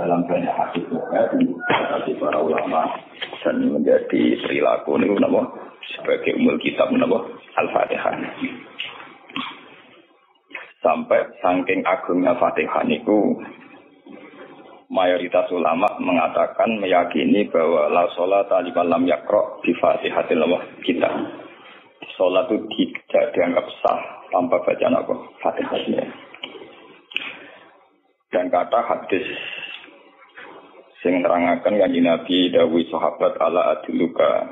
dalam banyak hadis dari para ulama dan menjadi perilaku ini sebagai umul kitab Al-Fatihah. Sampai saking agungnya Fatihah niku mayoritas ulama mengatakan meyakini bahwa la sholata liman lam yaqra bi Fatihatil kitab. Salat itu tidak dianggap sah tanpa bacaan Fatihahnya. Dan kata hadis sing nerangaken kanjeng Nabi dawuh sahabat ala adluka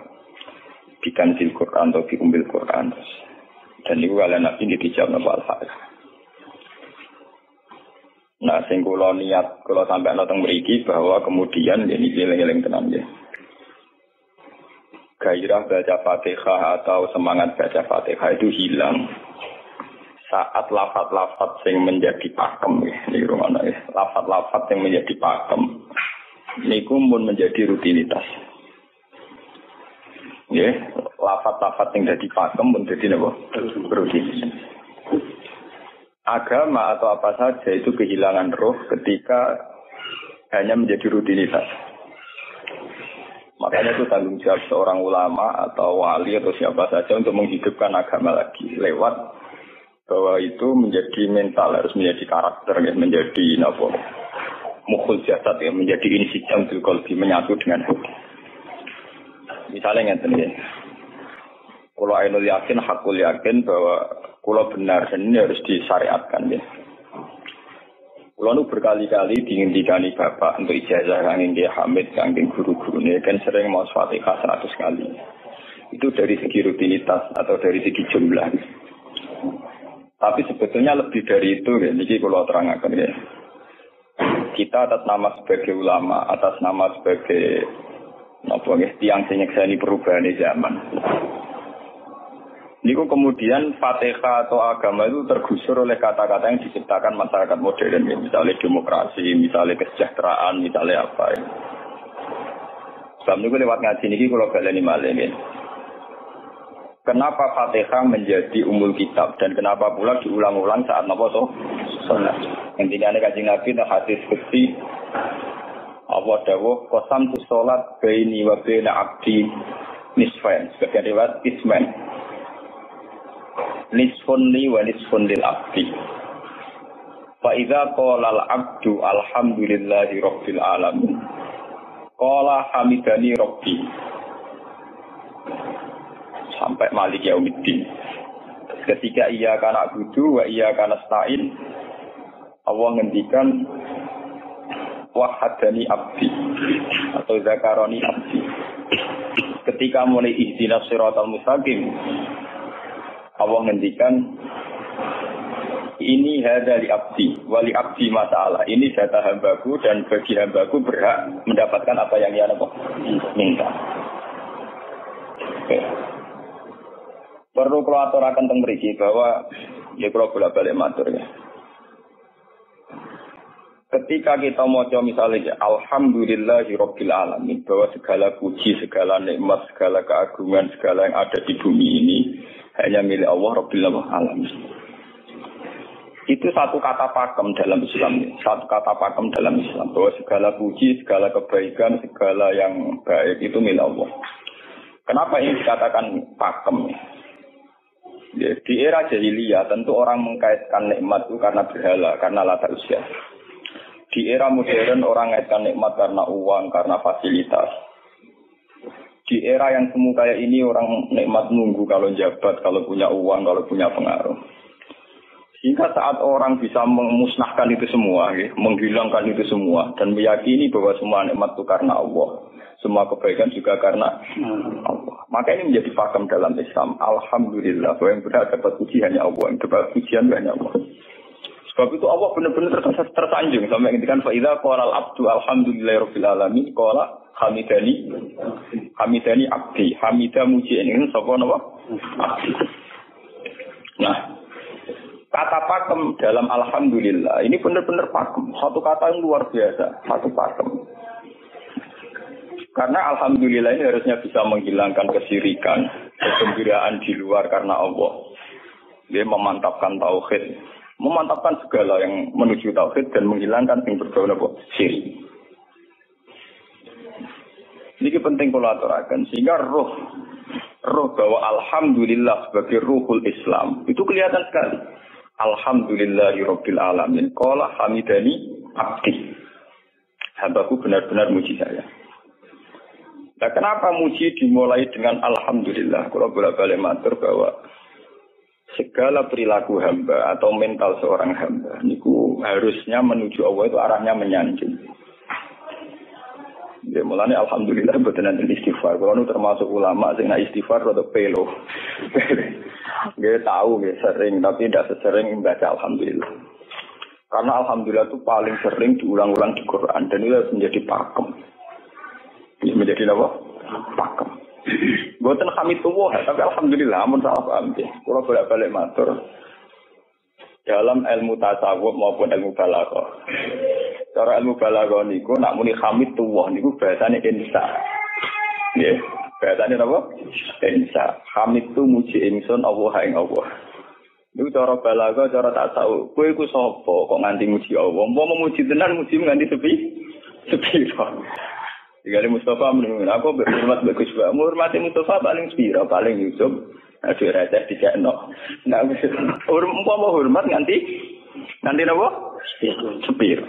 bikanzil Quran atau bi umbil Quran. Dan niku ala Nabi dijawab napa Al-Fatihah. Nah, sing kula niat kula sampai nonton mriki bahwa kemudian ini eling-eling tenan ya. Gairah baca Fatihah atau semangat baca Fatihah itu hilang saat lafaz-lafaz yang menjadi pakem ya. Ini rumana ya. Lafaz-lafaz yang menjadi pakem niku pun menjadi rutinitas. Ya, lafaz-lafaz yang jadi pakem pun jadi napa? Rutinitas. Agama atau apa saja itu kehilangan roh ketika hanya menjadi rutinitas. Makanya itu tanggung jawab seorang ulama atau wali atau siapa saja untuk menghidupkan agama lagi lewat bahwa itu menjadi mental, harus menjadi karakter, ya, menjadi mukhul jasad, ya, menjadi insijam bil qalbi, menyatu dengan hati. Misalnya ngeten ya. Kalau ainul yakin, hakul yakin bahwa kalau benar dan ini harus disyariatkan ya. Kalau nu berkali-kali diinginkan bapak untuk ijazah kanging dia Hamid, kanging guru-guru ini kan sering mau Fatihah 100 kali. Itu dari segi rutinitas atau dari segi jumlah. Tapi sebetulnya lebih dari itu ya. Jadi kalau terangkan ya. Kita atas nama sebagai ulama, atas nama sebagai tiang senyekseni perubahan zaman. Niku kemudian Fatihah atau agama itu tergusur oleh kata-kata yang diciptakan masyarakat modern, ya. Misalnya demokrasi, misalnya kesejahteraan, misalnya apa. Ya. Sebab niku lewat ngaji niki kalau baleni malih ya. Kenapa Fatihah menjadi umul kitab dan kenapa pula diulang-ulang saat napa to? Salat. Intinya nek Kanjeng Nabi tak hadis bukti apa dawuh qasam tu salat baini wa baina abdi nisfain. Sebagai riwayat isman. Nisfun li wa nisfun lil abdi. Fa idza qala al abdu alhamdulillahi rabbil alamin. Qala hamidani rabbi. Sampai malik yaumiddin. Ketika ia kana budu wa ia kana stain, Allah ngendikan wahadani abdi atau zakaroni abdi. Ketika mulai ihdinas siratal mustaqim, Allah ngendikan ini hadali abdi wali abdi masalah. Ini jatah hambaku dan bagi hambaku berhak mendapatkan apa yang ia minta. Okay. Perlu kalau aturakan tentang mriki bahwa ya kalau bolak-balik matur ya. Ketika kita maca misalnya alhamdulillahi rabbil alamin, bahwa segala puji, segala nikmat, segala keagungan, segala yang ada di bumi ini hanya milik Allah rabbil alamin. Itu satu kata pakem dalam Islam, satu kata pakem dalam Islam bahwa segala puji, segala kebaikan, segala yang baik itu milik Allah. Kenapa ini dikatakan pakem? Ya, di era jahiliyah tentu orang mengkaitkan nikmat itu karena berhala, karena lata usia. Di era modern orang mengkaitkan nikmat karena uang, karena fasilitas. Di era yang semu kayak ini orang nikmat nunggu kalau jabat, kalau punya uang, kalau punya pengaruh. Sehingga saat orang bisa memusnahkan itu semua, ya, menghilangkan itu semua, dan meyakini bahwa semua nikmat itu karena Allah. Semua kebaikan juga karena Allah. Maka ini menjadi pakem dalam Islam. Alhamdulillah, bahwa yang benar dapat puji hanya Allah, yang dapat pujian hanya Allah. Sebab itu Allah benar-benar tersanjung sampai ngendikan fa idza qala al-abdu alhamdulillahirabbil alamin qala hamidani abdi. Hamidah muji ini sapa napa? Abdi. Nah, kata pakem dalam alhamdulillah ini benar-benar pakem. Satu kata yang luar biasa, satu pakem. Karena alhamdulillah ini harusnya bisa menghilangkan kesyirikan, kegembiraan di luar karena Allah. Dia memantapkan tauhid, memantapkan segala yang menuju tauhid dan menghilangkan yang berbau syirik. Niki penting kula aturaken sehingga roh bahwa alhamdulillah sebagai ruhul Islam itu kelihatan sekali. Alhamdulillahirabbil alamin. Qala hamidani abdi. Hambaku benar-benar muji saya. Nah, kenapa muji dimulai dengan alhamdulillah? Kalau bolak-balik matur bahwa segala perilaku hamba atau mental seorang hamba niku harusnya menuju Allah itu arahnya menyanjung. Ya mulane alhamdulillah mboten nanti istighfar. Kalau termasuk ulama sing nek istighfar rada pelo. Nggih tahu nggih sering tapi tidak sesering membaca alhamdulillah. Karena alhamdulillah itu paling sering diulang-ulang di Quran dan itu harus menjadi pakem. Ini menjadi apa? Pakem. Mboten hamidullah tapi alhamdulillah amun salah paham nggih. Kula bolak-balik matur. Dalam ilmu tasawuf maupun ilmu balaghah. Cara ilmu balaghah niku nak muni hamidullah niku bahasane insa. Nggih. Bahasane napa? Insa. Hamid tu muji ingsun Allah ing Allah. Niku cara balaghah, cara tasawuf. Kowe iku sapa kok nganti muji Allah? Umpama muji tenan muji nganti sepi. Jika Mustafa menurut aku berhormat bagus banget. Menghormati Mustafa paling spira, paling Yusuf. Aduh rasa tidak no. Nah, umpama hormat nanti apa? Spira.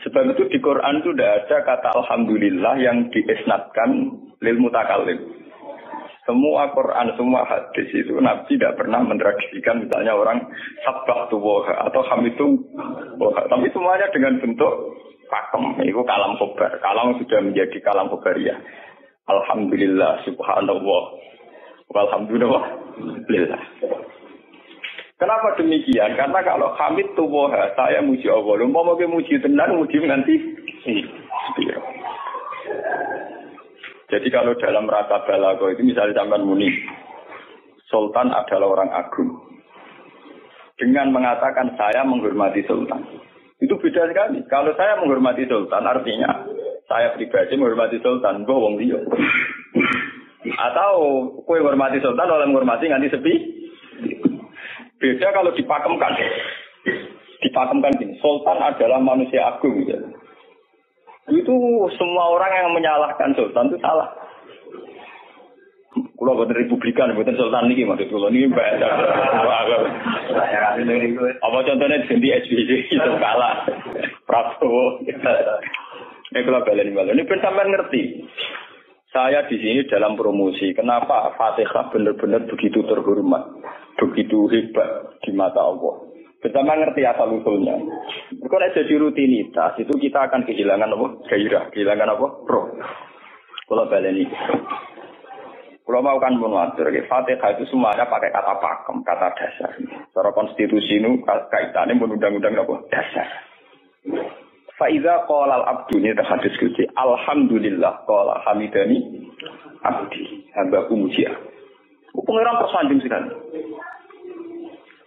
Sebab itu di Quran itu tidak ada kata alhamdulillah yang diisnadkan lil mutakallim. Semua Quran, semua hadis itu Nabi tidak pernah mentradisikan misalnya orang sabbahtu wa atau hamidu wa. Tapi semuanya dengan bentuk pakem, itu kalam khobar. Kalam sudah menjadi kalam khobariyah. Alhamdulillah, subhanallah, walhamdulillah. Kenapa demikian? Karena kalau hamid tuwah, saya muji Allah. Mau muji tenan, muji nanti. Jadi kalau dalam rata balaghah itu misalnya sampean muni, Sultan adalah orang agung. Dengan mengatakan saya menghormati Sultan. Itu beda sekali. Kalau saya menghormati Sultan, artinya saya pribadi menghormati Sultan, mbah wong liya. Atau kowe menghormati Sultan oleh menghormati nganti sepi. Beda kalau dipakemkan. Dipakemkan gini, Sultan adalah manusia agung. Ya. Itu semua orang yang menyalahkan Sultan itu salah. Kalau buatan Republikan, buatan Sultan ini maksud kalau ini bahasa apa contohnya ganti SBY itu kalah Prabowo. Ini kalau balen ini pun sampai ngerti. Saya di sini dalam promosi. Kenapa Fatihah benar-benar begitu terhormat, begitu hebat di mata Allah. Bersama ngerti asal usulnya. Kalau jadi rutinitas itu kita akan kehilangan apa? Gairah, kehilangan apa? Roh. Kalau balen ini. Kalau mau kan mengatur, Fatihah itu semuanya pakai kata pakem, kata dasar. Secara konstitusi ini kaitannya undang-undang apa? Dasar. Faiza qala al-abdu ini terhadis kunci. Alhamdulillah qala hamidani abdi. Hambaku muji. Pengiran tersanjung sekali.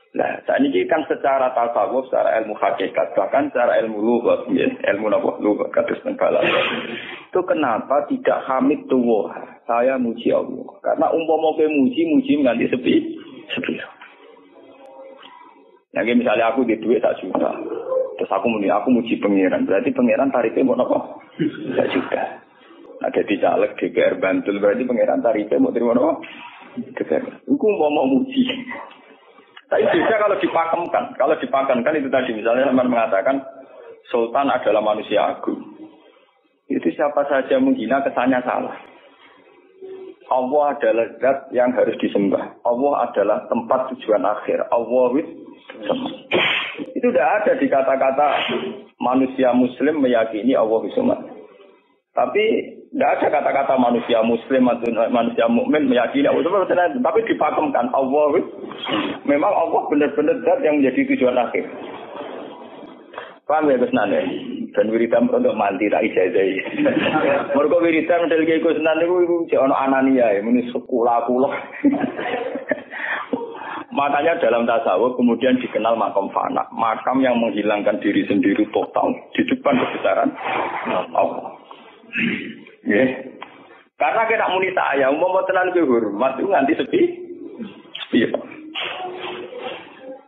Nah, saat ini kan secara tasawuf, secara ilmu hakikat, bahkan secara ilmu lughat, ilmu apa? Lughat kados teng balaghah. Itu kenapa tidak hamid tuwah? Saya muji Allah. Karena umpama kowe muji nganti sepi. Yang misalnya aku di duit 1 juta. Terus aku muji pangeran. Berarti pangeran tarifnya mau apa? 1 juta. Nah, jadi caleg DPR Bantul berarti pangeran tarifnya mau terima apa? DPR. Aku mau muji. Tapi beda kalau dipakemkan. Kalau dipakemkan itu tadi misalnya teman mengatakan Sultan adalah manusia agung. Itu siapa saja menghina kesannya salah. Allah adalah zat yang harus disembah. Allah adalah tempat tujuan akhir. Allah itu tidak ada di kata-kata manusia muslim meyakini Allah bismillah. Tapi tidak ada kata-kata manusia muslim atau manusia mukmin meyakini Allah bismillah. Tapi dipakemkan Allah. Memang Allah benar-benar zat yang menjadi tujuan akhir. Paham ya Gus Nane? Dan wiridan untuk mandi tak ijazah. Mergo wiridan model iki Gus Nane iku jek ana anania ya, muni sekolah kula. Makanya dalam tasawuf kemudian dikenal makam fana, makam yang menghilangkan diri sendiri total di depan kebesaran Allah. Nggih. Karena kena muni saya, umpama tenan ki hormat itu nganti sepi. Iya.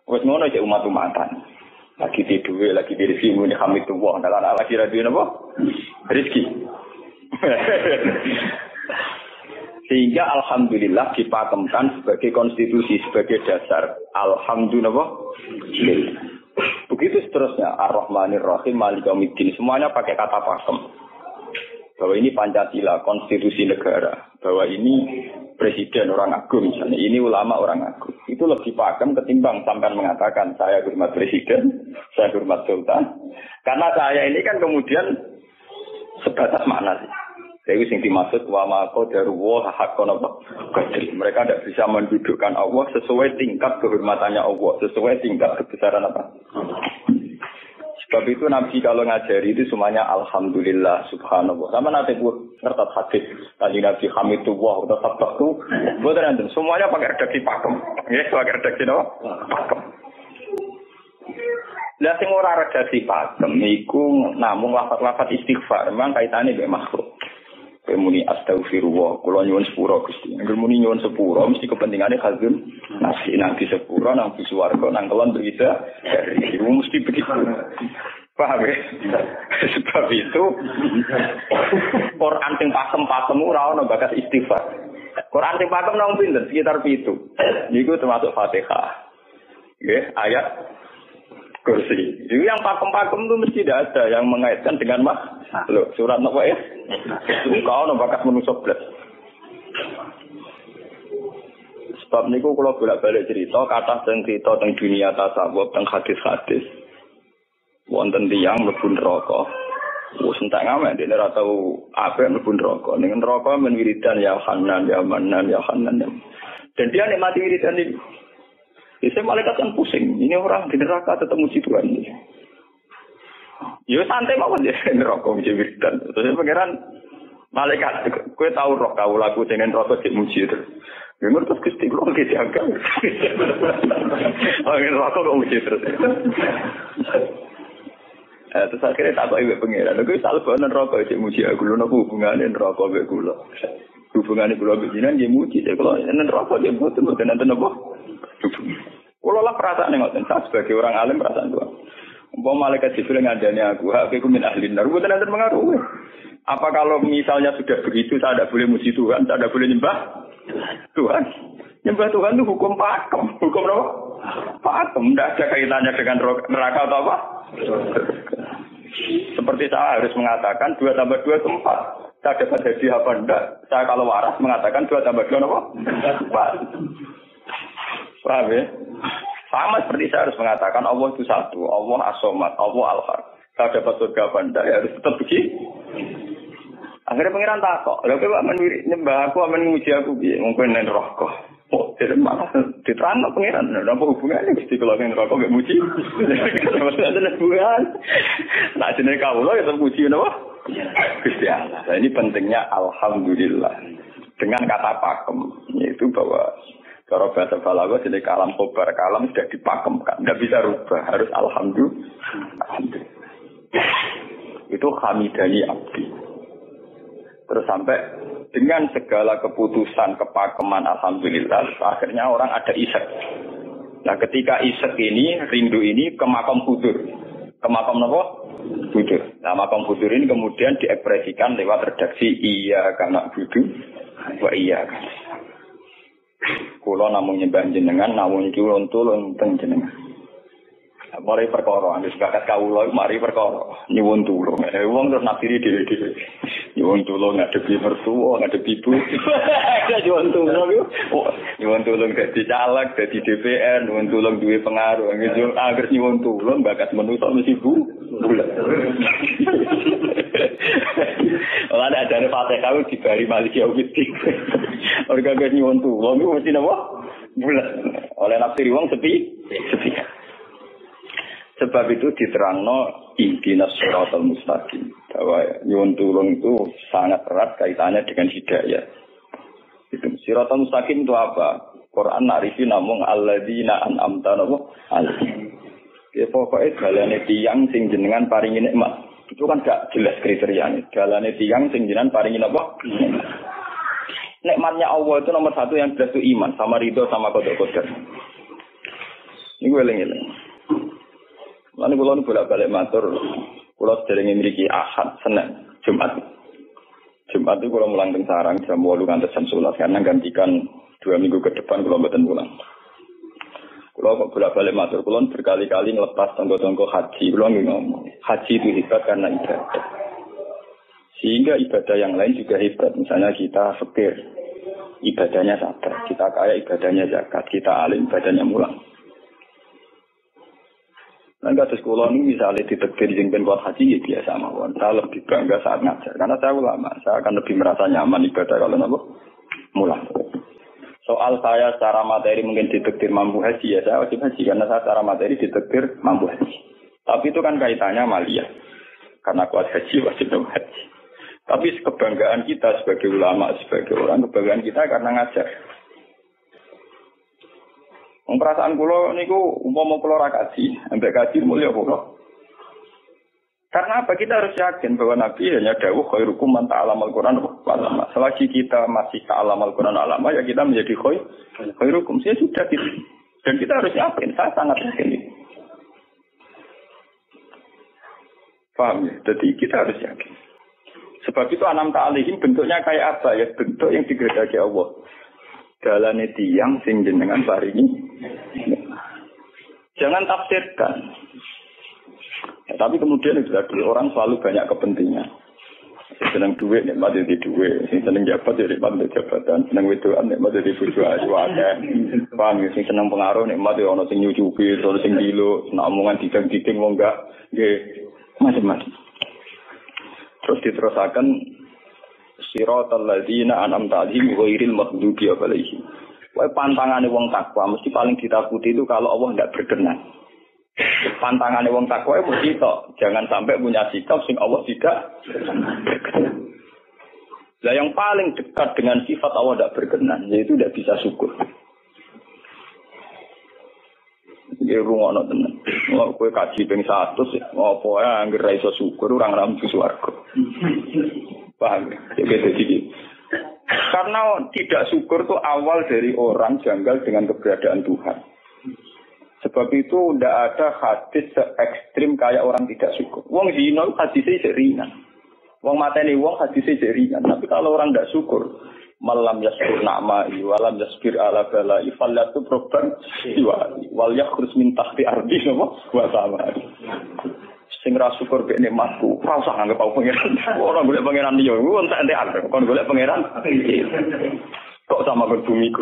Wes ngono cek umat-umatan. Lagi di duwe, lagi di rezeki muni hamidullah. Dalam lagi radio napa? Rezeki. Sehingga alhamdulillah dipakemkan sebagai konstitusi, sebagai dasar. Alhamdulillah. Begitu seterusnya. Ar-Rahmanir Rahim, Maliki Yaumiddin. Semuanya pakai kata pakem. Bahwa ini Pancasila, konstitusi negara. Bahwa ini presiden orang agung misalnya. Ini ulama orang agung. Itu lebih pakem ketimbang sampai mengatakan saya hormat presiden, saya hormat sultan. Karena saya ini kan kemudian sebatas makna sih. Jadi yang dimaksud wa ma qadaru wa haqqan qadri. Mereka tidak bisa mendudukkan Allah sesuai tingkat kehormatannya Allah, sesuai tingkat kebesaran apa. Sebab itu Nabi kalau ngajari itu semuanya alhamdulillah subhanallah. Sama nanti buat ngerti hadis tadi Nabi Hamidullah atau sabtu. Buat nanti semuanya pakai redaksi pakem. Ya, pakai redaksi apa? Pakem. Lah sing ora redaksi pakem niku namung lafaz-lafaz istighfar, memang kaitane mbek makhluk. Muni astaghfirullah, kula nyuwun sepura Gusti. Angger muni nyuwun sepura mesti kepentingane khazun nasi nang di sepura nang di swarga nang kelon berisa dari itu mesti begitu. Paham ya? Sebab itu Quran sing pakem-pakem ora ono bakas istighfar. Quran sing pakem nang pinten sekitar 7. Niku termasuk Fatihah. Nggih, ayat kursi. Jadi yang pakem-pakem itu mesti tidak ada yang mengaitkan dengan makhluk. Surat apa ya? Kau nak bakat manusia belas. Sebab niku kalau bolak-balik cerita, kata cerita tentang dunia tasawuf, tentang hadis-hadis. Wonten tiyang mlebu neraka. Wes entek ngamek dene ora tau apik mlebu neraka. Ning neraka men wiridan ya Hanan ya Manan ya Hanan. Dan dia nikmati wiridan itu. Bisa malaikat kan pusing. Ini orang di neraka tetap muji Tuhan. Ya santai mawon ya neraka muji wiridan. Terus pangeran malaikat, kowe tahu roh kau laku dengan neraka dimuji terus. Ya ngerti Gusti kula iki diangkat. Oh, neraka kok muji terus. Terus akhirnya tak kok ibu pangeran. Kowe selalu bawa neraka dimuji aku lho napa hubungane neraka mek kula. Hubungane kula bejinan nggih muji kalau neraka dia mboten nenten napa. Kalau lah perasaan yang ngoten, saya sebagai orang alim perasaan tua. Umpama malaikat Jibril ngandani aku min ahli nar, bukan nanti mengaruh. Apa kalau misalnya sudah begitu, saya tidak boleh muji Tuhan, saya tidak boleh nyembah Tuhan. Nyembah Tuhan itu hukum pakem, hukum apa? Pakem, tidak ada kaitannya dengan neraka atau apa? Seperti saya harus mengatakan 2 tambah 2 itu 4. Saya dapat jadi apa enggak? Saya kalau waras mengatakan 2 tambah 2 apa? 4. Paham ya? Sama seperti saya harus mengatakan Allah itu satu, Allah as-somad, Allah al-haq. Saya dapat surga apa enggak, ya harus tetap begitu. Akhirnya pengiran takut, lalu kalau nyembah aku, aman nguji aku, mungkin yang rokok. Oh, jadi malah diterang pengiran. Ada apa hubungannya? Mesti kalau yang rokok gak muji. Maksudnya ada hubungan. Nah, jenis kau loh, kita muji, apa? Gusti Allah. Nah, ini pentingnya Alhamdulillah. Dengan kata pakem, yaitu bahwa kalau bahasa balaghah jadi kalam khobar, kalam sudah dipakemkan, tidak bisa rubah, harus alhamdulillah. Itu hamidani abdi. Terus sampai dengan segala keputusan kepakeman alhamdulillah, akhirnya orang ada isek. Nah ketika isek ini, rindu ini ke makam futur. Ke makam apa? Futur. Nah makam futur ini kemudian diekspresikan lewat redaksi iya karena budu, wa iya kan. Kula namung nyembah jenengan, namung nyuwun tulung teng jenengan. Mari perkara, wis bakat kawula mari perkara nyuwun tulung. Wong terus nafsiri dhewe-dhewe. Nyuwun tulung ngadepi mertua, ngadepi ibu. Nyuwun tulung yo. Nyuwun tulung dadi caleg, dadi DPR, nyuwun tulung duwe pengaruh. Agar nyuwun tulung bakat manusa mesti bu. Ora ada Fatihah dibari Maliki Yaumiddin. Orga gak nyuwun tulung iku mesti napa? Bulat. Oleh nafsiri wong sepi. Sebab itu diterangno ihdinas shiratal mustaqim. Bahwa nyuwun tulung itu sangat erat kaitannya dengan hidayah. Itu shiratal mustaqim itu apa? Quran narifi namung alladzina an'amta alaihim. Ya pokoknya dalane tiyang sing jenengan paringi nikmat. Itu kan gak jelas kriterianya. Dalane tiyang sing jenengan paringi apa? Nikmatnya Allah itu nomor 1 yang jelas itu iman sama ridho sama qada. Ini gue eling-eling. Lalu kalau ini bolak-balik matur, kalau sering memiliki Ahad, Senin, Jumat. Jumat itu kalau mulang teng sarang jam 8 ngantos jam 11 karena gantikan 2 minggu ke depan kalau mboten pulang. Kalau kok bolak-balik matur kulon berkali-kali ngelepas tonggo-tonggo haji. Kulon ngomong, haji itu hebat karena ibadah. Sehingga ibadah yang lain juga hebat. Misalnya kita fakir, ibadahnya sabar. Kita kaya, ibadahnya zakat. Kita alim, ibadahnya mulang. Dan kasus kulon ini misalnya ditekdir jengben kuat haji, ya biasa mawon. Saya lebih bangga saat ngajar. Karena saya ulama, saya akan lebih merasa nyaman ibadah kalau nabo mulang. Soal saya secara materi mungkin ditekdir mampu haji, ya saya wajib haji. Karena saya secara materi ditekdir mampu haji. Tapi itu kan kaitannya maliyah. Karena kuat haji, wajib haji. Tapi kebanggaan kita sebagai ulama, sebagai orang, kebanggaan kita karena ngajar. Perasaan kula niku umpama kula ra kaji, ambek kaji mulya kula. Karena apa? Kita harus yakin bahwa Nabi hanya dawuh khairukum man ta'allamal Qur'an wa 'allama. Selagi kita masih ta'allamal Qur'an alama, ya kita menjadi khairukum. Saya sudah gitu. Dan kita harus yakin, saya sangat yakin. Paham ya? Jadi kita harus yakin. Sebab itu anam ta'alihim bentuknya kayak apa ya? Bentuk yang digedaki Allah. Dalane tiyang sing jenengan paringi. Jangan tafsirkan. Ya, tapi kemudian itu tadi orang selalu banyak kepentingan. Sing seneng duit nikmat di duit, sing seneng jabat ya nikmat di jabatan, seneng wedoan nikmat di bojo ayu akeh. Paham ya, sing seneng pengaruh nikmat ya ana sing nyucupi, ana sing gilo, nek omongan didang-diding wong enggak nggih macam-macam. Terus diterusaken siratal ladzina an'amta 'alaihim ghairil maghdubi 'alaihim. Wae pantangane wong takwa mesti paling ditakuti itu kalau Allah tidak berkenan. Pantangane wong takwa mesti tok, jangan sampai punya sikap sing Allah tidak berkenan. Lah yang paling dekat dengan sifat Allah tidak berkenan yaitu tidak bisa syukur. Iki rungono tenan. Kalau kowe kaji ping 100 opo ae anggere ra iso syukur ora ngambu swarga. Paham? Jadi karena tidak syukur itu awal dari orang janggal dengan keberadaan Tuhan. Sebab itu tidak ada hadis se-ekstrim kayak orang tidak syukur. Wong zina hadisnya ringan. Wong mateni wong hadisnya ringan. Tapi kalau orang tidak syukur, malam yaskur na'ma'i walam yasbir ala bala'i fallatu proban siwali wal yakhrus min tahti ardi wa samai. Sing ra syukur mek nikmatku, ora usah nganggep aku pangeran. Ora golek pangeran liya, ku entek-entek kon golek pangeran. Kok sama karo bumiku.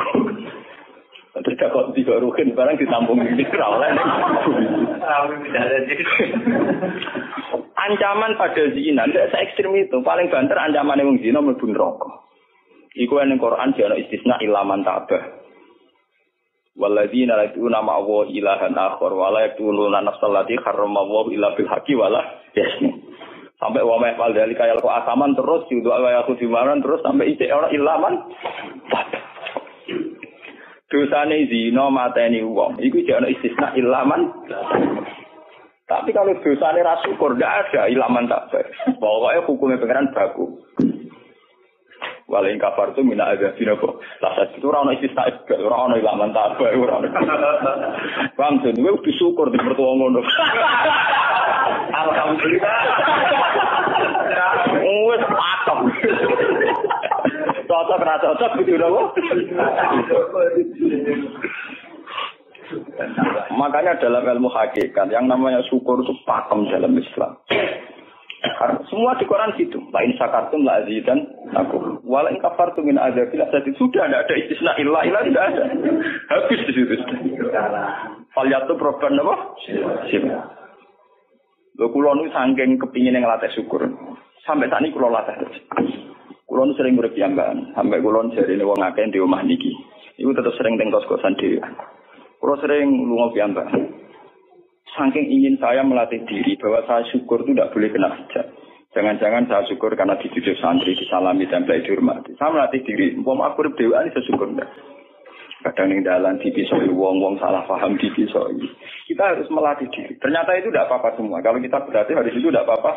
Terus kok tiga ruhin barang ditampung di ra oleh. Ancaman pada zina, ndak se-ekstrem itu. Paling banter ancamane wong zina mlebu neraka. Iku ning Quran jane istisna ilaman tabah. Walladzina la yu'minuna ma'a ilahan akhar wa la yaqtuluna nafsal lati harramallahu illa bil haqqi wa la yasnu. Sampai wa ma'al dalika yal asaman terus yudu wa yakhudhu maran terus sampai ite ora ilaman. Dosane zina mateni wong iku jane istisna ilaman. Tapi kalau dosane ra syukur ndak ada ilaman tabah. Pokoke hukume pangeran baku. Walain kafar tu mina ada sinopo. Lah itu ora ono istisna, ora ono ilaman tabah ora ono. Paham tuh, gue udah syukur di mertua ngono. Alhamdulillah. Wes patok. Cocok ra cocok gitu lho. Makanya dalam ilmu hakikat yang namanya syukur itu pakem dalam Islam. Semua di Quran gitu. La in syakartum la azidan aku. Wa la in kafartum min azabil azab. Sudah tidak ada istisna illa tidak ada. Habis di situ. Falyatu proban apa? Sip. Lho kula nu saking kepingin ngelatih syukur. Sampai saat ini kula latih. Kula nu sering urip piyambakan. Sampai kula jarine wong akeh di omah niki. Iku tetep sering teng kos-kosan dhewe. Kula sering lunga piyambakan. Saking ingin saya melatih diri bahwa saya syukur itu tidak boleh kena hujat. Jangan-jangan saya syukur karena dididik santri, disalami, tempel, dihormati. Saya melatih diri. Umpama aku dewa ini saya syukur enggak. Kadang yang dalam dipisoi, wong-wong salah paham dipisoi. Kita harus melatih diri. Ternyata itu tidak apa-apa semua. Kalau kita berlatih hari itu tidak apa-apa.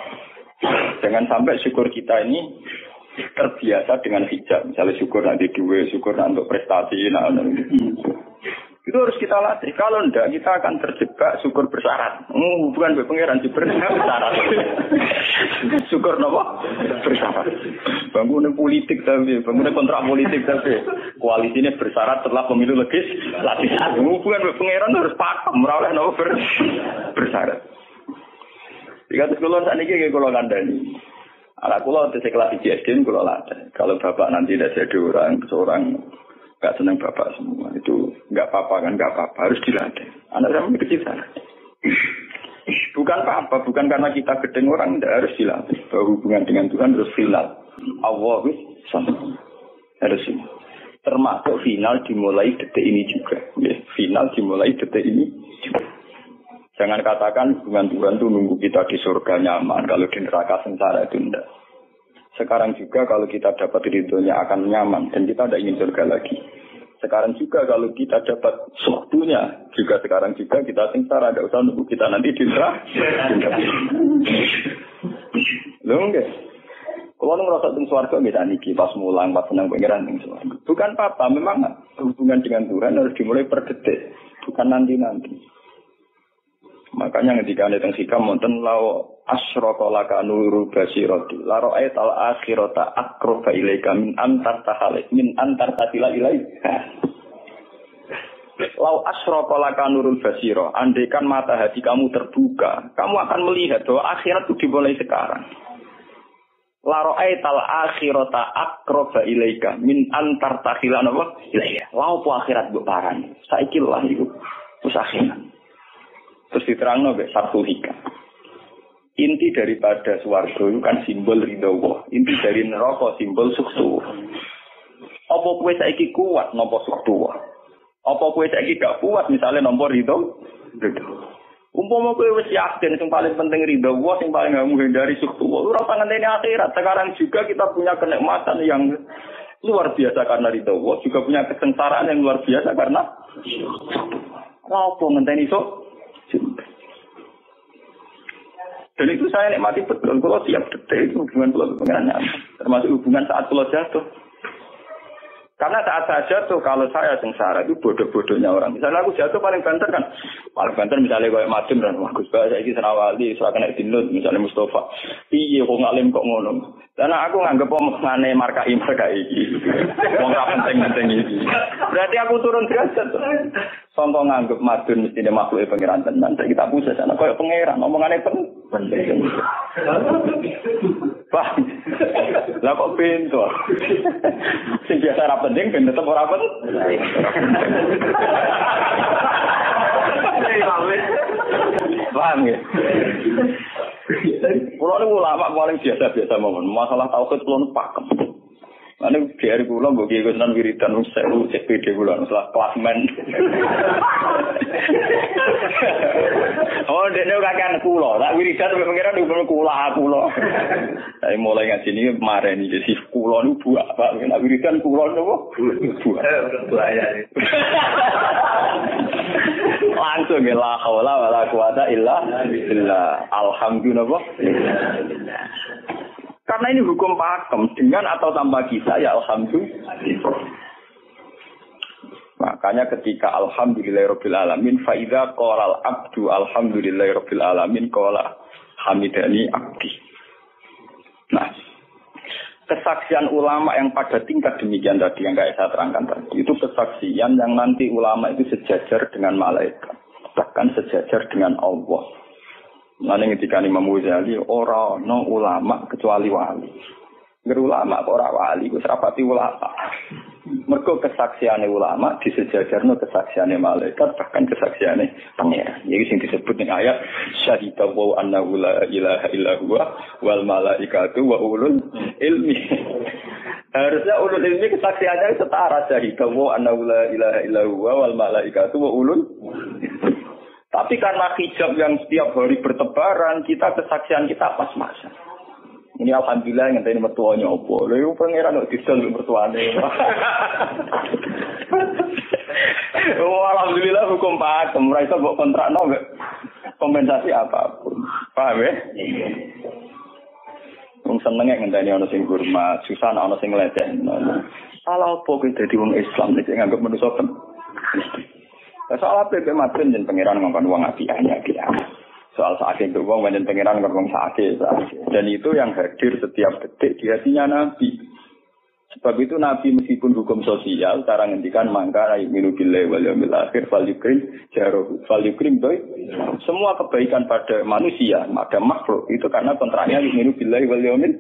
Jangan sampai syukur kita ini terbiasa dengan hijab. Misalnya syukur nanti duit, syukur nanti untuk prestasi. Itu harus kita latih. Kalau enggak, kita akan terjebak syukur bersyarat. Bukan pengeran, bersyarat. Syukur apa? Bersyarat. bangunan politik tapi bangunan kontrak politik tapi koalisinya bersyarat setelah pemilu legislatif. Hubungan pangeran harus pakem ora oleh nopo bersyarat. Jika sekolah saat ini kalau kandani, anak kulo di kelas SD kulo latih. Kalau bapak nanti tidak jadi seorang nggak senang bapak semua itu nggak apa-apa kan nggak apa-apa harus dilatih. Anak saya kecil sana. Bukan apa-apa, bukan karena kita gedeng orang, tidak harus dilatih. Bahwa hubungan dengan Tuhan harus final. Allah harus final. Termasuk final dimulai detik ini juga. Ya, final dimulai detik ini juga. Jangan katakan hubungan Tuhan itu nunggu kita di surga nyaman. Kalau di neraka sengsara itu tidak. Sekarang juga kalau kita dapat ridhonya akan nyaman. Dan kita tidak ingin surga lagi. Sekarang juga kalau kita dapat waktunya, juga sekarang juga kita sengsara, ada usah nunggu kita nanti dindra. Loh enggak? Kalau ngerasa teng swarga beda niki pas mulang, pas senang pangeran teng swarga. Bukan apa, memang hubungan dengan Tuhan harus dimulai per detik, bukan nanti-nanti. Makanya ketika ada teng sikam wonten law asyraka laka nuru basirati la ra'aital akhirata aqraba ilaika min antar tahalik min antar tatila ilaika. Law asyraka laka nurul basira, andaikan mata hati kamu terbuka, kamu akan melihat bahwa akhirat itu dimulai sekarang. La ra'aital akhirata aqraba ilaika min antar tahila napa ilaika. Law po akhirat mbok parani. Saiki lah iku wis akhirat. Terus diterangno mek satu hikam. Inti daripada swarga itu kan simbol ridho Allah. Inti dari neraka simbol suksu. Apa kowe saiki kuat nampa suksu? Apa kowe saiki gak kuat misalnya nampa ridho? Umpama kowe wis yakin sing paling penting ridho Allah, sing paling gak menghindari suksu. Ora usah ngenteni akhirat. Sekarang juga kita punya kenikmatan yang luar biasa karena ridho Allah, juga punya kesengsaraan yang luar biasa karena apa ngenteni sok? Dan itu saya nikmati betul. Kalau tiap detik itu hubungan kalau pengenannya, termasuk hubungan saat kalau jatuh. Karena saat saya jatuh, kalau saya sengsara itu bodoh-bodohnya orang. Misalnya aku jatuh paling banter kan, paling banter misalnya kayak Madun dan Gus Bah, saya ini Senawali, saya kena dinut, misalnya Mustafa. Iya, kok ngalim kok ngono. Karena aku nganggep ngane markai iki. Wong ra penting-penting iki. Berarti aku turun derajat. Sangka nganggep Madun mesti makhluk pangeran tenan. Saya kita pusat ana koyo pangeran omongane penting. Wah. Lah kok pintu. Sing biasa ra penting ben tetep ora penting. Paham ya? Kulo niku ulama paling biasa-biasa mawon. Masalah tauhid kulo pakem. Ane biar kulo mbok iki kenan wiridan wis sewu CPD kulo masalah klasmen. Oh, dene ora kan kulo. Tak wiridan pengiran hukum kulo. Saya mulai ngaji ini kemarin iki si kulo niku buak, Pak. Nek wiridan kulo niku buak. Bahaya. Langsung ya la haula wala quwata illa billah. Alhamdulillah. Karena ini hukum pakem dengan atau tanpa kita ya alhamdulillah. Makanya ketika alhamdulillahirabbil alamin fa idza qala al abdu alhamdulillahirabbil alamin qala hamidani abdi. Nah, kesaksian ulama yang pada tingkat demikian tadi yang kayak saya terangkan tadi, itu kesaksian yang nanti ulama itu sejajar dengan malaikat, bahkan sejajar dengan Allah. Lalu ketika Imam Ghazali orang no ulama kecuali wali, ulama orang wali, itu serapati ulama. Mergo kesaksiannya ulama disejajarno kesaksiannya malaikat, bahkan kesaksiannya pangeran. Jadi sing disebut ning ayat syahidallahu annahu la ilaha illa huwa wal malaikatu wa ulul ilmi. Harusnya ulul ilmi kesaksiannya setara syahidallahu annahu la ilaha illa huwa wal malaikatu wa ulul. Tapi karena hijab yang setiap hari bertebaran, kita kesaksian kita pas-pasan. Ini alhamdulillah yang tadi mertuanya opo. Lalu pangeran kok disel mertuane. Oh, alhamdulillah hukum pakem. Mereka buat kontrak no kompensasi apapun. Paham ya? Wong senenge ngenteni ana sing hormat, susah ana sing ngledekno. Salah opo kuwi dadi wong Islam nek nganggep manusa kan. Soal apa yang maten dan pangeran ngomong uang apiannya dia. Soal sakit itu uang dan pangeran ngomong sakit. Dan itu yang hadir setiap detik di hatinya Nabi. Sebab itu Nabi meskipun hukum sosial, cara ngendikan mangka minu billahi wal yaumil akhir fal yukrim jaruh fal yukrim boy. Semua kebaikan pada manusia, pada makhluk itu karena kontraknya minu billahi wal yaumil.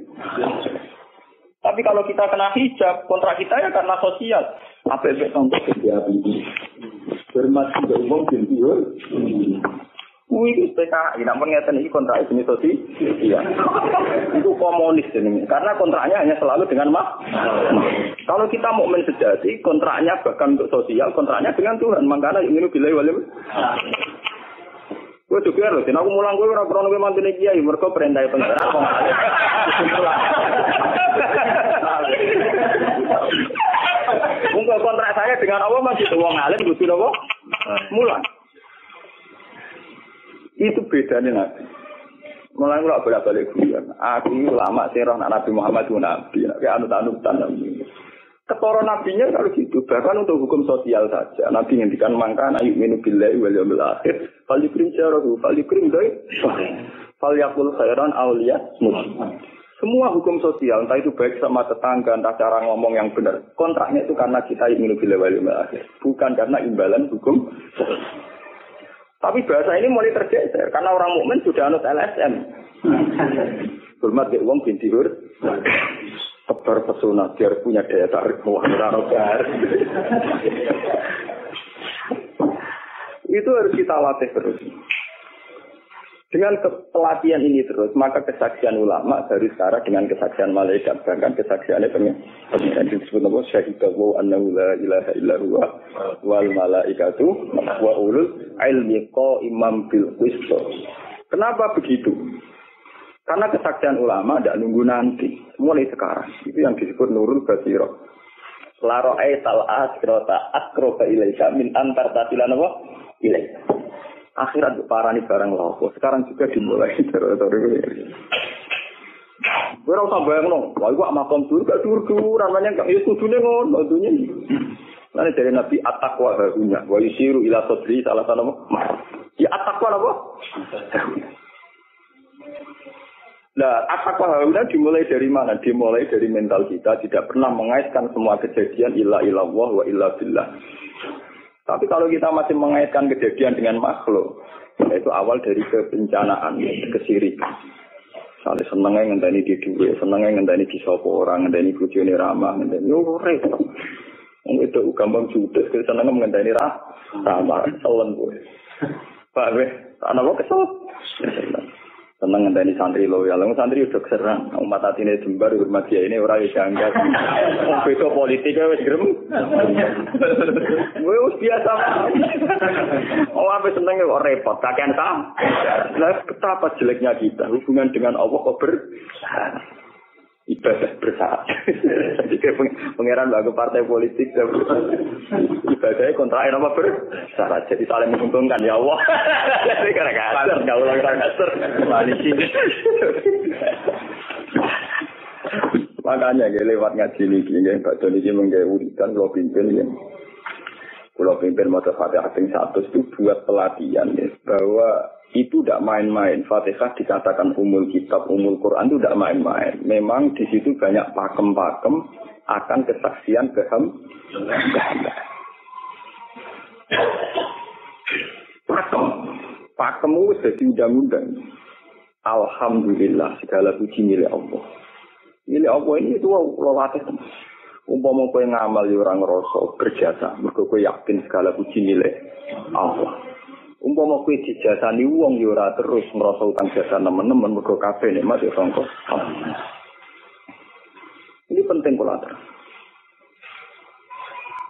Tapi kalau kita kena hijab, kontrak kita ya karena sosial. Apa efek untuk ini? Bermat juga umum bintiur. Itu PKI, namun ngeten ini kontrak jenis sosial. Iya. Itu komunis ini. Karena kontraknya hanya selalu dengan Kalau kita mukmin sejati, kontraknya bahkan untuk sosial, kontraknya dengan Tuhan. Makanya ingin billahi wal yaumil. Gue juga loh, aku mulang gue ora krono mantune kiai, mergo perintah penjara kok. Untuk kontrak saya dengan Allah masih wong alim kudu napa? Mulang. Itu bedanya Nabi. Mulai kalau bolak-balik guyon. Aku ulama sing roh Nabi Muhammad itu Nabi. Kayak anut-anutan Nabi. Ketara nabinya kalau gitu. Bahkan untuk hukum sosial saja. Nabi ngendikan mangkana yu'minu billahi wal yaumil akhir. Fal yukrim jarahu, fal yukrim dai. Fal yaqul khairan auliya muslim. Semua hukum sosial, entah itu baik sama tetangga, entah cara ngomong yang benar. Kontraknya itu karena kita yu'minu billahi wal yaumil akhir. Bukan karena imbalan hukum sosial. Tapi bahasa ini mulai tergeser karena orang mukmin sudah anut LSM. Hormat ke wong bin dihur. Tebar pesona biar punya daya tarik wah ora. Itu harus kita latih terus. Dengan pelatihan ini terus, maka kesaksian ulama dari sekarang dengan kesaksian malaikat, bahkan kesaksiannya pengen disebut nama syahidahu annahu la ilaha illa huwa wal malaikatu wa ulul ilmi qaiman bil qist. Kenapa begitu? Karena kesaksian ulama tidak nunggu nanti, mulai sekarang. Itu yang disebut nurul basirah. La ra'aital asrata aqraba ilaika min antar tatilan wa ilaika. Akhirat parani barang lopo. Sekarang juga dimulai terus. Ora usah bayangno, wah iku makom dur gak dur-dur, namanya gak ya kudune ngono dunya. Lan dari Nabi at-taqwa harunya, wa yusiru ila sadri salah satu. Ya at-taqwa apa? Nah, at-taqwa harunya dimulai dari mana? Dimulai dari mental kita, tidak pernah mengaitkan semua kejadian illa illallah wa illa billah. Tapi kalau kita masih mengaitkan kejadian dengan makhluk, itu awal dari kebencanaan, kesirikan. Misalnya senengnya ngenteni di duwe, senengnya ngenteni di sopo orang, ngenteni bojone ramah, ngenteni repot. Wong itu gampang judes, senengnya ngenteni ramah, selen kowe. Pak weh, ana kok kesel. Seneng ngenteni santri loyal, santri udah keserang. Umat atine jembar hormat dia ini ora iso angkat. Beda politik wis grem. Wis biasa. Apa seneng kok repot, kakean sam. Lah betapa jeleknya kita hubungan dengan Allah kok ibadah bersaat. Jadi pengeran bagi partai politik ibadahnya kontrain apa bersaat. Jadi saling menguntungkan ya Allah. Jadi kadang-kadang kalau kadang-kadang koalisi. Makanya lewat ngaji ini, Pak Doni ini menggawurikan kalau pimpin ya. Kalau pimpin motor Fatihah yang 100 itu buat pelatihan ya, bahwa itu tidak main-main. Fatihah dikatakan umul kitab, umul Quran itu tidak main-main. Memang di situ banyak pakem-pakem akan kesaksian kehendak. Pakem itu jadi undang-undang. Alhamdulillah segala puji milik Allah. Milik Allah ini itu latih. Umpama kowe ngamal ya ora ngrasa berjasa, mergo kowe yakin segala puji milik Allah. Umpama kowe dijasani wong ya ora terus ngrasa utang jasa nemen-nemen mergo kabeh nikmat ya sangka Allah. Ini penting kula atur.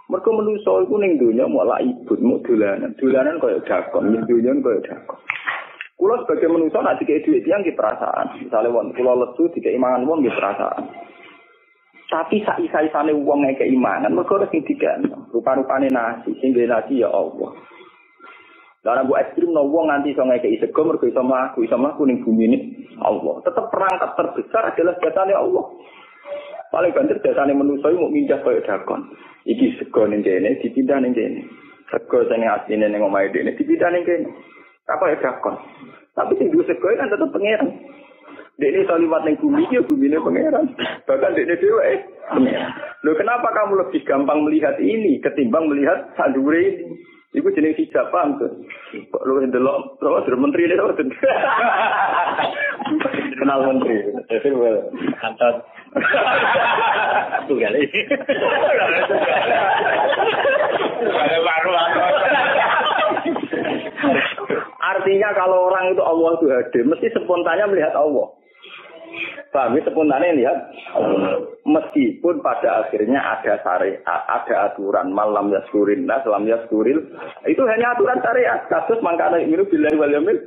Mergo manusa iku ning donya malah ibut muk dolanan. Dolanan koyo dakon, ning donya koyo dakon. Kula sebagai manusa nek dikek dhuwit tiyang ki perasaan. Misale wong kula lesu dikek imangan wong ki perasaan. Tapi saisa-isane wong ngekek imangan mergo sing dikene. Rupa-rupane nasi, sing nasi ya Allah. Lah nek ekstrim no wong nganti iso ngekeki sego mergo iso mlaku ning bumi ini Allah. Tetap perangkat terbesar adalah jasane Allah. Paling banter jasane manusa iku mung mindah koyo dakon. Iki sego ning kene dipindah ning kene. Sego sing asline ning omahe dene dipindah ning kene. Apa ya dakon. Tapi sing duwe sego kan tetep pangeran. Dene iso liwat ning bumi iki bumine pangeran. Bahkan dene dhewe pangeran. Loh kenapa kamu lebih gampang melihat ini ketimbang melihat sadure ini? Iku jeneng hijab paham tuh. Kok lu ndelok terus menteri ini terus. Kenal menteri. Jadi kantor. Tuh kali. Artinya kalau orang itu Allah itu hadir, mesti spontannya melihat Allah. Paham ya, spontannya lihat meskipun pada akhirnya ada syariat, ada aturan malam yaskurin nas lam yaskuril, itu hanya aturan syariat. Kasus mangkana imiru billahi wal yaumil.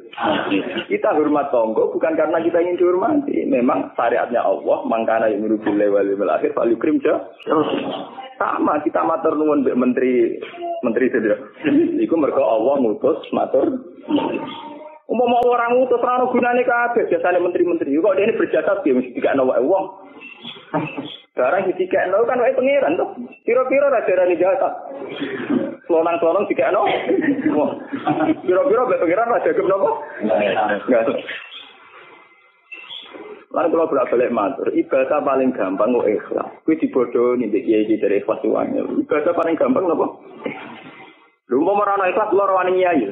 Kita hormat tonggo bukan karena kita ingin dihormati, memang syariatnya Allah mangkana imiru billahi wal yaumil akhir fal yukrim ja. Sama kita matur nuwun mbek menteri sedaya. Iku mergo Allah ngutus matur. Umpama orang ngutus ora ono gunane kabeh biasane menteri-menteri. Kok dene berjasa piye mesti dikakno wae wong. Barang dikakno kan wae pangeran to. Kira-kira ra darani jasa. Selonang-selonang dikakno. Kira-kira mbek pangeran ra dagem napa? Enggak. Lan kula bolak-balik matur, ibadah paling gampang kok ikhlas. Kuwi dibodohi mbek kiai dari ikhlas wae. Ibadah paling gampang napa? Lha umpama ora ana ikhlas kula ora wani nyai.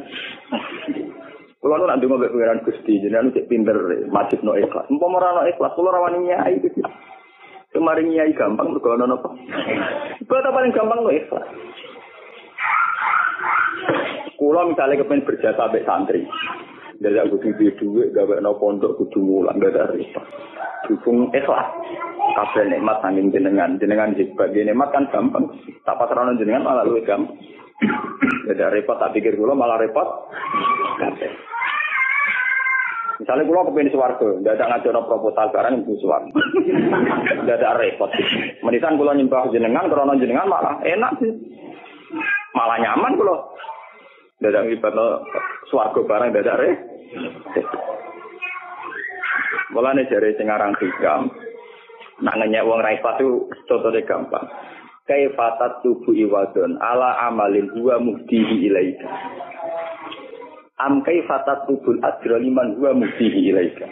Kalau nu nanti ngomong pengiran Gusti, jenengan cek pinter, masif no ikhlas. Umpama ora ono ikhlas, kula rawani nyai gitu. Kemarin nyai gampang mergo ono napa? Ibadah paling gampang no ikhlas. Kula misalnya kepen berjasa ambek santri. Dari aku duwe gawe pondok kudu mulang gak repot. Dukung ikhlas. Kabeh nikmat saking jenengan hebat. Nikmat kan gampang. Tak pasrahno jenengan malah luwih gampang. Gak repot, tak pikir kula malah repot. Kabeh. Misalnya kalau kepengen swarga, tidak ada ngajar proposal barang itu swarga, tidak ada repot. Menisan kalau nyembah jenengan, karena jenengan malah enak sih, malah nyaman kalau tidak ada ibadah swarga barang tidak ada repot. Mulane jare sing aran hikam, nak ngenyek wong ra ikhlas itu contohnya gampang. Kaifatat tubuh iwadon ala amalin huwa muhdihi ilaika. Am kaifatat tubul ajra liman huwa muhdihi ilaika.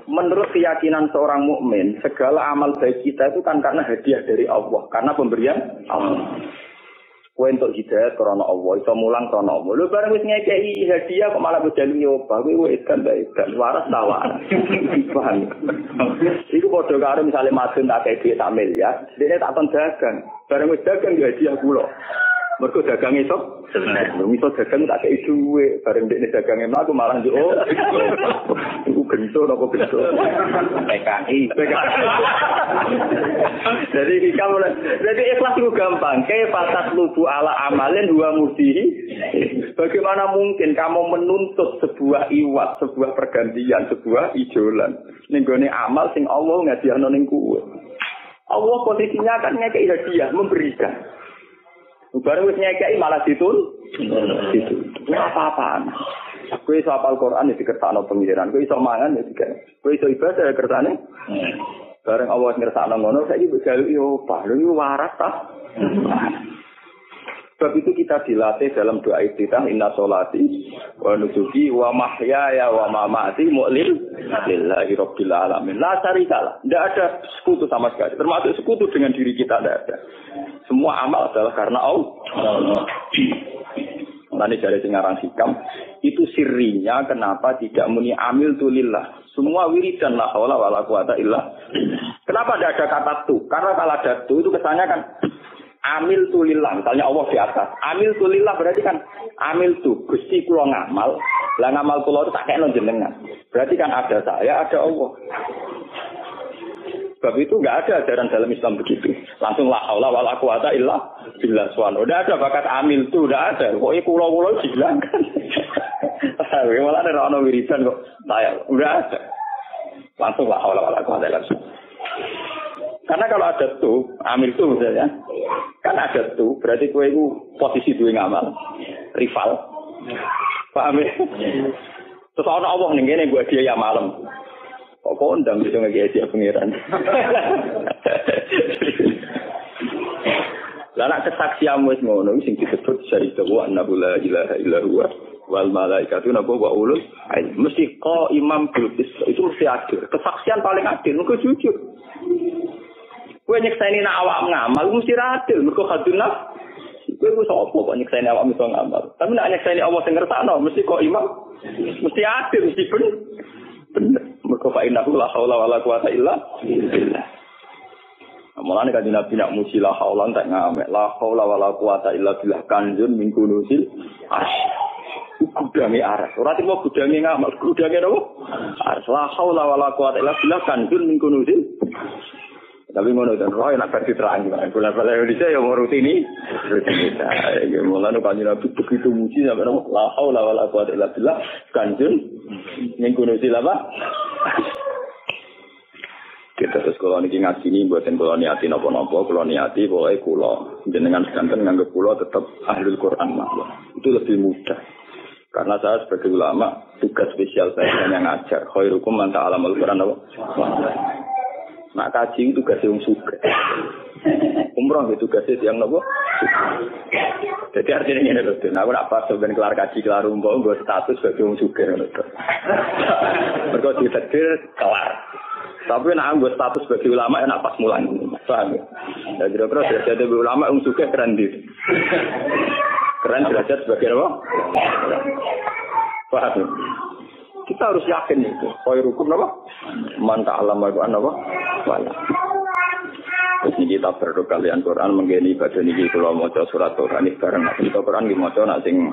Menurut keyakinan seorang mukmin, segala amal baik kita itu kan karena hadiah dari Allah, karena pemberian Allah. Kowe entuk hidayah karena Allah, iso mulang karena Allah. Lho bareng wis ngekeki hadiah kok malah bodali nyoba, kowe wis kan baik kan waras tawa. Paham. Iku padha karo misale madun tak kei tak miliar, dene tak kon dagang. Bareng wis dagang ya hadiah kula. Mergo dagang iso sebenarnya iso dagang tak kei dhuwit, bareng dekne dagange mlaku malah yo. Iku gento napa gento. PKI. Jadi ikhlas itu gampang. Kaifatat lubu ala amalin huwa muhdihi. Bagaimana mungkin kamu menuntut sebuah iwat, sebuah pergantian, sebuah ijolan ning gone amal sing Allah ngadihno ning kowe. Allah posisinya kan ngekeki hadiah, memberikan. Barang wis nyekeki malah ditul. Ora apa-apaan. Kowe iso hafal Quran ya dikertakno pengiran, kowe iso mangan ya dikertakno. Kowe iso ibadah ya kertane. Bareng Allah ngersakno ngono saiki mbok gawe yo apa? Lho waras ta? Sebab itu kita dilatih dalam doa iftitah inna sholati wa nusuki wa mahyaya wa mamati lillahi rabbil alamin. La syarikalah. Tidak ada sekutu sama sekali. Termasuk sekutu dengan diri kita tidak ada. Semua amal adalah karena Allah. Nanti dari singarang hikam itu sirinya kenapa tidak muni amil tulillah. Semua wiridan la haula wala quwata illa. Kenapa tidak ada kata tu? Karena kalau ada tu itu kesannya kan amil tulillah, misalnya Allah di atas. Amil tulillah berarti kan amil tu Gusti kula ngamal. Lah ngamal kula itu tak kena jenengan. Berarti kan ada saya, ada Allah. Sebab itu enggak ada ajaran dalam Islam begitu. Langsung la haula wala quwata illa billah subhanahu. Enggak ada bakat amil tu, enggak ada. Pokoke kula-kula dihilangkan. Malah ada ono wiridan kok saya. Enggak ada. Langsung la haula wala quwata illa billah. Karena kalau ada tuh, amil tuh misalnya, kan ada tuh, berarti kowe itu posisi duwe ngamal, rival. Paham ya? Terus ana Allah ning kene gua dia ya malam. Kok kondang bisa ngeki dia pengiran. Lah nek kesaksianmu wis ngono sing disebut syahida wa anna la ilaha illa huwa wal malaikatu nabu wa ulul mesti kok imam bil itu mesti adil. Kesaksian paling adil, mengko jujur. Kowe nyekseni nak awak ngamal mesti ra adil, mergo hadun nafs. Kowe ku sapa kok nyekseni awak iso ngamal. Tapi nek nyekseni Allah sing ngersakno mesti kok imam. Mesti adil, mesti bener. Mergo fa inna la haula wala quwata illa billah. Mulane kan Nabi nak muji la haula tak ngamek. La haula wala quwata illa billah kanjun min kunusil gudange aras. Ora tiba gudange ngamal, gudange napa? Aras. La haula wala quwata illa billah kanjun min kunusil. Tapi ngono dan roh nak versi terang kan. Bola-bola Indonesia yang rutini. Ya mulane kan Nabi begitu muji sampai napa? La haula wala quwata illa billah kanjun min kunusil apa? Kita terus kalau niki ngaji ini buatin kalau niati nopo-nopo, kalau niati pokoknya kulo jenengan sekanten nganggep kulo tetap ahlul Quran mawon. Itu lebih mudah. Karena saya sebagai ulama tugas spesial saya hanya ngajar. Khairukum man ta'alamul Quran apa? Nak kaji itu tugas yang suka. Umroh itu tugasnya yang nopo. Jadi artinya ini loh. Aku nak pas sebenarnya kelar kaji kelar umroh, gue status sebagai orang suka. Mereka ditetir kelar. Tapi nak gue status sebagai ulama enak pas mulan. Paham ya? Jadi kira-kira derajat sebagai ulama yang suka keren gitu. Keren derajat sebagai apa? Paham ya? Kita harus yakin itu. Khairukum apa? Man ta'allama al-Qur'an apa? Wala. Terus ini kita berdoa kalian Quran menggeni ibadah niki kula maca surat Quran iki bareng nek kita Quran iki maca nek sing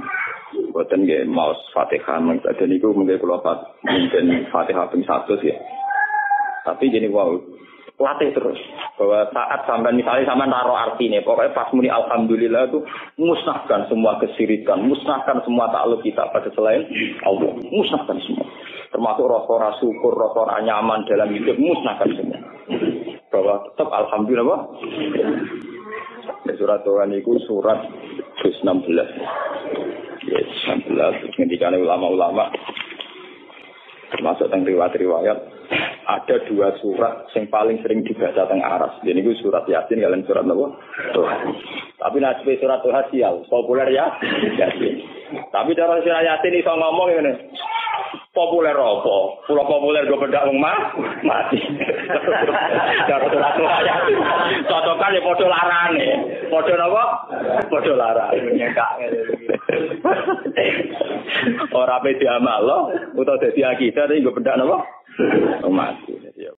boten nggih maos Fatihah mengkoten niku mengke kula mungkin Fatihah ping 100 ya. Tapi gini wow, latih terus bahwa saat sampai misalnya sampai naruh artinya, pokoknya pas muni alhamdulillah itu musnahkan semua kesirikan, musnahkan semua takluk kita pada selain Allah, musnahkan semua. Termasuk rasa syukur, rasa nyaman dalam hidup, musnahkan semua. Bahwa tetap alhamdulillah. Surat Tuhan itu surat 16. Ya, 16. Ketika ulama-ulama termasuk tentang riwayat-riwayat ada 2 surat yang paling sering dibaca teng aras. Jadi itu surat Yasin kalian surat apa? Tuhan. Tapi nasib surat Tuhan sial, populer ya Yasin. Tapi cara surat Yasin iso ngomong ngene. Populer apa? Pulau populer gue bedak wong mati. Cara surat Tuhan Yasin. Cocokan ya padha larane. Padha napa? Padha larane nyekak ngene. Ora pe diamal utawa dadi akidah iki gue bedak napa? Mati.